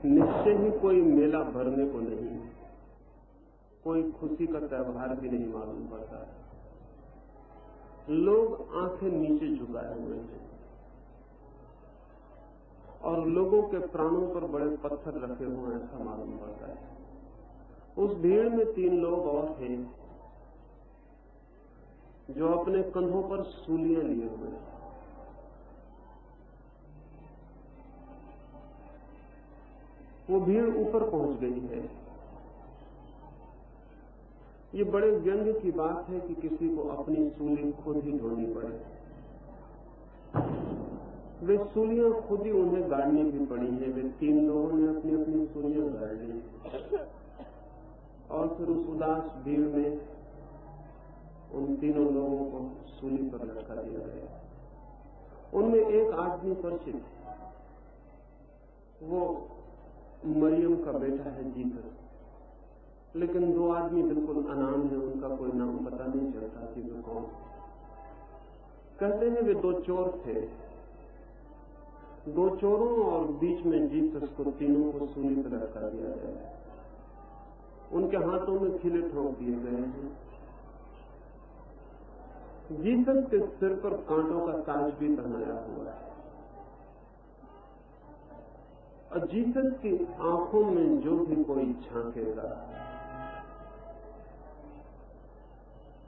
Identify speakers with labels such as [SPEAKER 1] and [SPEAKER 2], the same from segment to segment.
[SPEAKER 1] निश्चय ही कोई मेला भरने को नहीं है, कोई खुशी का त्योहार भी नहीं मालूम पड़ता है। लोग आंखें नीचे झुकाए हुए हैं और लोगों के प्राणों पर बड़े पत्थर रखे हुए हैं, ऐसा मालूम पड़ता है। उस भीड़ में 3 लोग और थे जो अपने कंधों पर सूलियां लिए हुए हैं। वो भीड़ ऊपर पहुंच गई है। ये बड़े व्यंग्य की बात है कि किसी को अपनी सूली खुद ही ढोनी पड़े। वे सूलियां खुद ही उन्हें गाड़नी भी पड़ी है। वे 3 लोगों ने अपनी अपनी सूलियां गाड़ ली और फिर उस उदास भीड़ में उन तीनों लोगों को सूली पर लटका दिया गया। उनमें एक आदमी परिचित है, वो मरियम का बेटा है जीसस, लेकिन 2 आदमी बिल्कुल अनाम है, उनका कोई नाम पता नहीं चलता कि वे कौन। कहते हैं वे 2 चोर थे, 2 चोरों और बीच में जीसस को तीनों को सूली पर लटका दिया गया। उनके हाथों में खिले ठोक दिए गए हैं। जीसस के सिर पर कांटों का ताज भी पहनाया हुआ है और जीसस की आंखों में जो भी कोई झांकेगा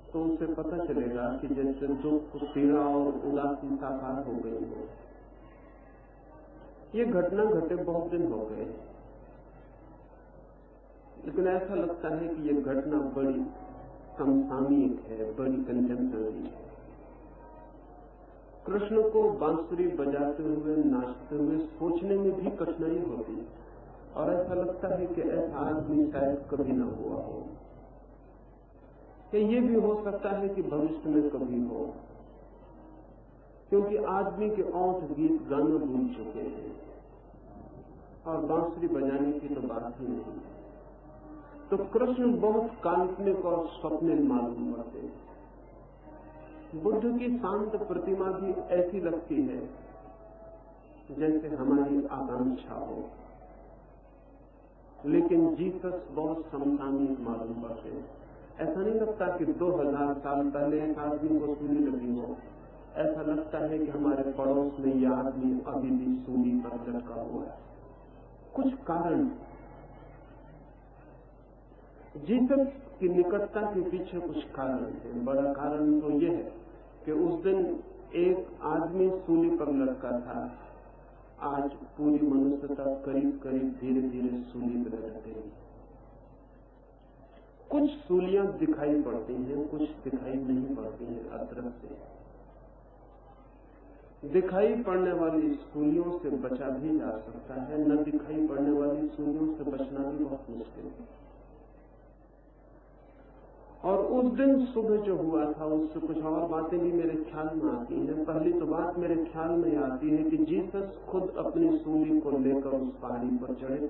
[SPEAKER 1] तो उसे पता चलेगा कि जैसे दुख, पीड़ा और उदासी साकार हो गई हो। ये घटना घटे बहुत दिन हो गए, लेकिन ऐसा लगता है कि ये घटना बड़ी समसामयिक है, बड़ी कंटेम्पररी है। कृष्ण को बांसुरी बजाते हुए, नाचते हुए सोचने में भी कठिनाई होती है और ऐसा लगता है कि ऐसा आदमी शायद कभी न हुआ हो। ये भी हो सकता है कि भविष्य में कभी हो, क्योंकि आदमी के ओंठ गीत गाना भूल चुके हैं और बांसुरी बजाने की तो बात ही नहीं है। तो कृष्ण बहुत काल्पनिक और स्वप्निल मालूम पड़ते हैं। बुद्ध की शांत प्रतिमा भी ऐसी लगती है जैसे हमारी आकांक्षा हो, लेकिन जीसस बहुत समसामयिक मालूम पड़ते हैं। ऐसा नहीं लगता कि 2000 साल पहले एक आदमी को सूली लगी हो। ऐसा लगता है कि हमारे पड़ोस में यह आदमी अभी भी सूली पर लटका हुआ है। कुछ कारण, जीसस की निकटता के पीछे कुछ कारण है। बड़ा कारण तो यह है कि उस दिन एक आदमी सूली पर लटका था, आज पूरी मनुष्यता करीब करीब धीरे धीरे सूली पर लटक गई। कुछ सूलियां दिखाई पड़ती हैं, कुछ दिखाई नहीं पड़ती हैं, अदृश्य। दिखाई पड़ने वाली सूलियों से बचा भी जा सकता है, न दिखाई पड़ने वाली सूलियों से बचना भी बहुत मुश्किल है। और उस दिन सुबह जो हुआ था उससे कुछ और बातें भी मेरे ख्याल में आती हैं। पहली तो बात मेरे ख्याल में आती है कि जीसस खुद अपनी सूली को लेकर उस पहाड़ी पर चढ़े।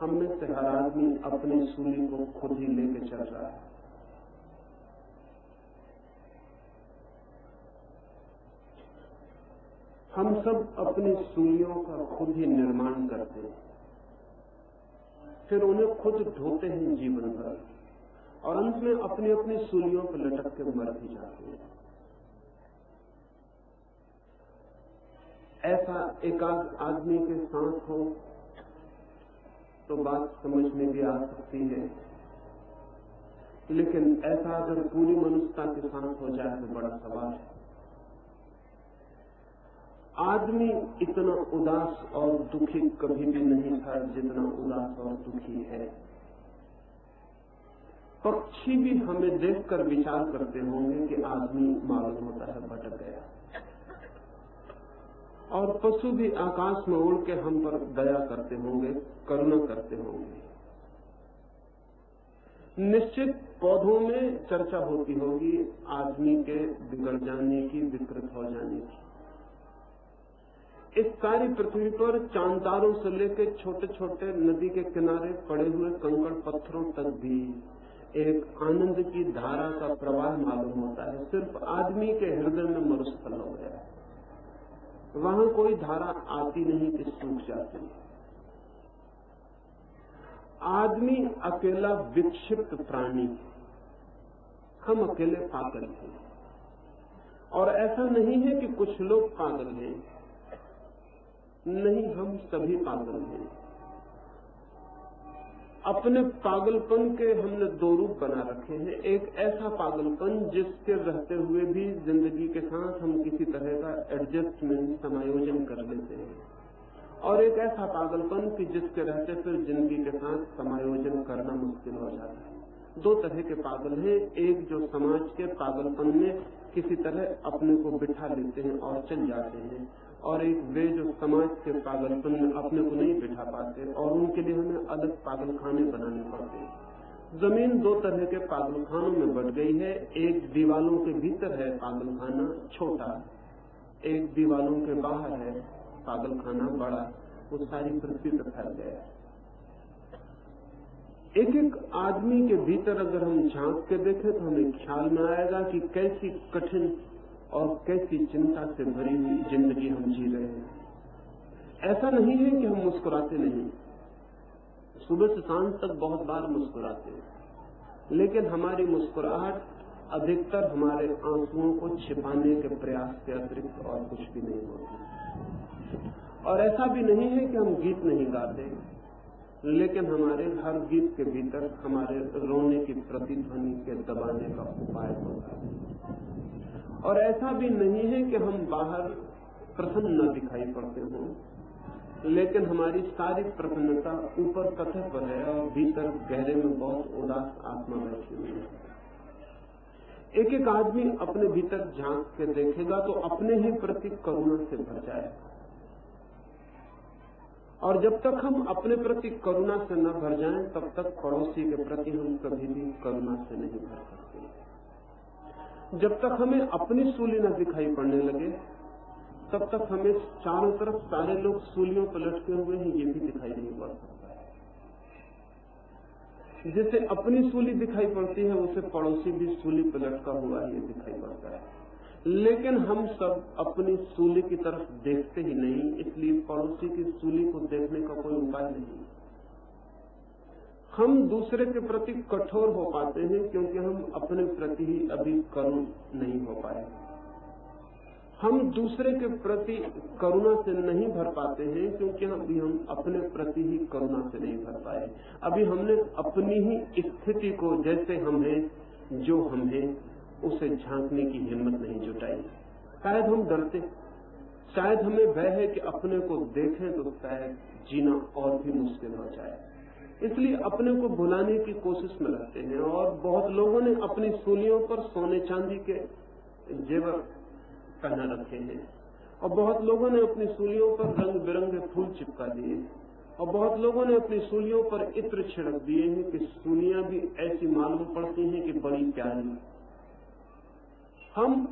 [SPEAKER 1] हम में से हर आदमी अपनी सूली को खुद ही लेकर चल रहा है। हम सब अपनी सूलियों का खुद ही निर्माण करते हैं, फिर उन्हें खुद ढोते हैं जीवन भर और अंत में अपनी अपनी सूलियों पर लटक के मर भी जाते हैं। ऐसा एकाध आदमी के साथ हो तो बात समझ में भी आ सकती है, लेकिन ऐसा अगर पूरी मनुष्यता के साथ हो जाए तो बड़ा सवाल है। आदमी इतना उदास और दुखी कभी भी नहीं था जितना उदास और दुखी है। पक्षी भी हमें देखकर विचार करते होंगे कि आदमी मालूम होता है भटक गया, और पशु भी आकाश में उड़ के हम पर दया करते होंगे, करुणा करते होंगे। निश्चित पौधों में चर्चा होती होगी आदमी के बिगड़ जाने की, विकृत हो जाने की। इस सारी पृथ्वी पर चांतारों से लेकर छोटे छोटे नदी के किनारे पड़े हुए कंकड़ पत्थरों तक भी एक आनंद की धारा का प्रवाह मालूम होता है। सिर्फ आदमी के हृदय में मरुस्थल हो गया है, वहां कोई धारा आती नहीं कि सूख जाती है। आदमी अकेला विक्षिप्त प्राणी, हम अकेले पागल हैं। और ऐसा नहीं है कि कुछ लोग पागल हैं, नहीं, हम सभी पागल हैं। अपने पागलपन के हमने दो रूप बना रखे हैं। एक ऐसा पागलपन जिसके रहते हुए भी जिंदगी के साथ हम किसी तरह का एडजस्टमेंट, समायोजन कर लेते हैं, और एक ऐसा पागलपन कि जिसके रहते फिर जिंदगी के साथ समायोजन करना मुश्किल हो जाता है। दो तरह के पागल हैं। एक जो समाज के पागलपन में किसी तरह अपने को बिठा लेते हैं और चल जाते हैं, और एक वे जो समाज के पागलपन में अपने को नहीं बिठा पाते और उनके लिए हमें अलग पागलखाने बनाने पड़ते हैं। जमीन दो तरह के पागलखानों में बढ़ गई है। एक दीवालों के भीतर है पागलखाना छोटा, एक दीवालों के बाहर है पागलखाना बड़ा, वो सारी पृथ्वी पर फैल गया है। एक एक आदमी के भीतर अगर हम झांक के देखें तो हमें ख्याल में आएगा कि कैसी कठिन और कैसी चिंता से भरी हुई जिंदगी हम जी रहे हैं। ऐसा नहीं है कि हम मुस्कुराते नहीं, सुबह से सांझ तक बहुत बार मुस्कुराते हैं, लेकिन हमारी मुस्कुराहट अधिकतर हमारे आंसुओं को छिपाने के प्रयास के अतिरिक्त और कुछ भी नहीं होती। और ऐसा भी नहीं है कि हम गीत नहीं गाते, लेकिन हमारे हर गीत के भीतर हमारे रोने की प्रतिध्वनि के दबाने का उपाय होता है। और ऐसा भी नहीं है कि हम बाहर प्रसन्न न दिखाई पड़ते हों, लेकिन हमारी सारी प्रसन्नता ऊपर सतह पर है और भीतर गहरे में बहुत उदास आत्मा बैठी हुई है। एक एक आदमी अपने भीतर झांक के देखेगा तो अपने ही प्रति करुणा से भर जाएगा, और जब तक हम अपने प्रति करुणा से न भर जाएं, तब तक पड़ोसी के प्रति हम कभी भी करुणा से नहीं भर सकते। जब तक हमें अपनी सूली न दिखाई पड़ने लगे, तब तक हमें चारों तरफ सारे लोग सूलियों पर लटके हुए हैं ये भी दिखाई नहीं पड़ सकता है। जिसे अपनी सूली दिखाई पड़ती है उसे पड़ोसी भी सूली पर लटका हुआ है ये दिखाई पड़ता है, लेकिन हम सब अपनी सूली की तरफ देखते ही नहीं, इसलिए पड़ोसी की सूली को देखने का कोई उपाय नहीं। हम दूसरे के प्रति कठोर हो पाते हैं क्योंकि हम अपने प्रति ही अभी करुण नहीं हो पाए। हम दूसरे के प्रति करुणा से नहीं भर पाते हैं क्योंकि अभी हम अपने प्रति ही करुणा से नहीं भर पाए। अभी हमने अपनी ही स्थिति को, जैसे हम हैं, जो हम हैं, उसे झांकने की हिम्मत नहीं जुटाई। शायद हम डरते, शायद हमें भय है कि अपने को देखें तो शायद जीना और भी मुश्किल हो जाए, इसलिए अपने को भुलाने की कोशिश में रहते हैं। और बहुत लोगों ने अपनी सूलियों पर सोने चांदी के जेवर पहना रखे हैं, और बहुत लोगों ने अपनी सूलियों पर रंग बिरंगे फूल चिपका दिए, और बहुत लोगों ने अपनी सूलियों पर इत्र छिड़क दिए हैं कि सूलियां भी ऐसी मालूम पड़ती हैं कि बड़ी प्यारी। हम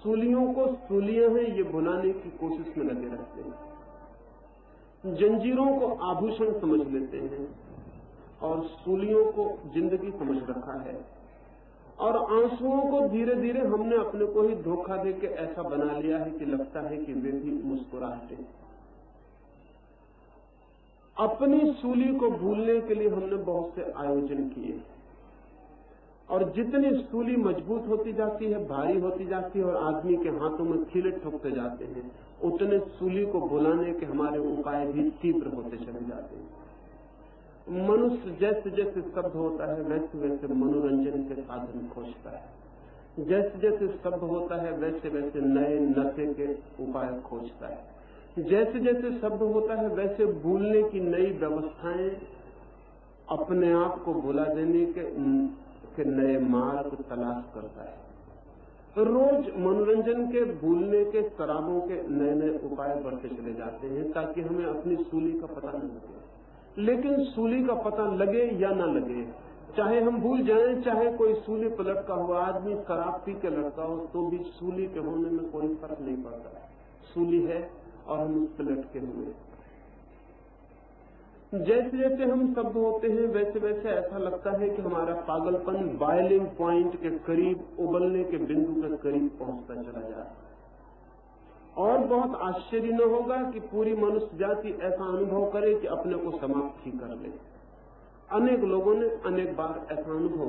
[SPEAKER 1] सूलियों को सूलियां हैं ये भुलाने की कोशिश में लगे रहते हैं। जंजीरों को आभूषण समझ लेते हैं और सूलियों को जिंदगी समझ रखा है, और आंसुओं को धीरे धीरे हमने अपने को ही धोखा देके ऐसा बना लिया है कि लगता है कि वे भी मुस्कुराते हैं। अपनी सूली को भूलने के लिए हमने बहुत से आयोजन किए, और जितनी सूली मजबूत होती जाती है, भारी होती जाती है और आदमी के हाथों में खीले ठोकते जाते हैं, उतने सूली को भुलाने के हमारे उपाय भी तीव्र होते चले जाते हैं। मनुष्य जैसे जैसे शब्द होता है वैसे वैसे मनोरंजन के साधन खोजता है, जैसे जैसे शब्द होता है वैसे वैसे नए नशे के उपाय खोजता है, जैसे जैसे शब्द होता है वैसे भूलने की नई व्यवस्थाएं, अपने आप को भुला देने के नए मार्ग तलाश करता है। रोज मनोरंजन के, भूलने के, शराबों के नए नए उपाय बढ़ते चले जाते हैं ताकि हमें अपनी सूली का पता न लगे। लेकिन सूली का पता लगे या न लगे, चाहे हम भूल जाएं, चाहे कोई सूली पर लटका हुआ आदमी शराब पी के लटका हो, तो भी सूली के होने में कोई फर्क नहीं पड़ता। सूली है और हम उस पर लटके हुए। जैसे जैसे हम शब्द होते हैं वैसे वैसे ऐसा लगता है कि हमारा पागलपन बॉइलिंग पॉइंट के करीब, उबलने के बिंदु के करीब पहुंचता चला जा रहा है। और बहुत आश्चर्य न होगा कि पूरी मनुष्य जाति ऐसा अनुभव करे कि अपने को समाप्त ही कर ले। अनेक लोगों ने अनेक बार ऐसा अनुभव